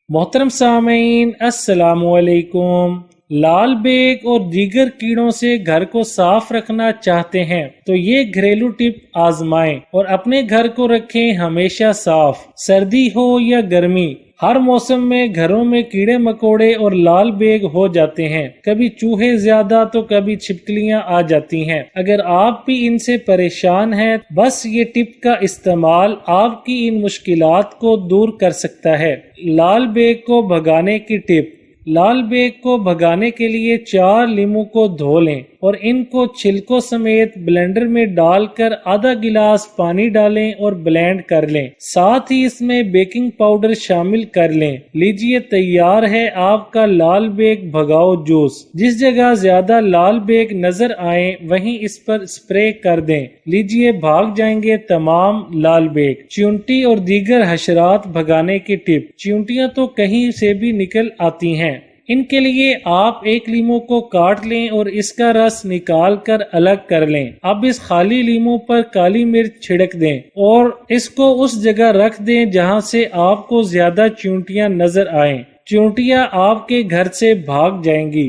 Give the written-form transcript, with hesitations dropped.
मोहतरम सामीन अस्सलामु अलैकुम। लाल बेग और दीगर कीड़ों से घर को साफ रखना चाहते हैं तो ये घरेलू टिप आजमाएं और अपने घर को रखें हमेशा साफ। सर्दी हो या गर्मी, हर मौसम में घरों में कीड़े मकोड़े और लाल बेग हो जाते हैं। कभी चूहे ज्यादा तो कभी छिपकलियां आ जाती हैं। अगर आप भी इनसे परेशान हैं, बस ये टिप का इस्तेमाल आपकी इन मुश्किलात को दूर कर सकता है। लाल बेग को भगाने की टिप। लाल बेग को भगाने के लिए 4 लीमू को धो लें और इनको छिलकों समेत ब्लेंडर में डालकर आधा गिलास पानी डालें और ब्लेंड कर लें। साथ ही इसमें बेकिंग पाउडर शामिल कर लें। लीजिए तैयार है आपका लाल बेग भगाओ जूस। जिस जगह ज्यादा लाल बेग नजर आए वहीं इस पर स्प्रे कर दें। लीजिए भाग जाएंगे तमाम लाल बेग। चींटी और दीगर हशरात भगाने की टिप। चींटियां तो कहीं से भी निकल आती हैं। इनके लिए आप एक लीमू को काट लें और इसका रस निकाल कर अलग कर लें। अब इस खाली लीमू पर काली मिर्च छिड़क दें और इसको उस जगह रख दें जहां से आपको ज्यादा चींटियां नजर आएं। चींटियां आपके घर से भाग जाएंगी।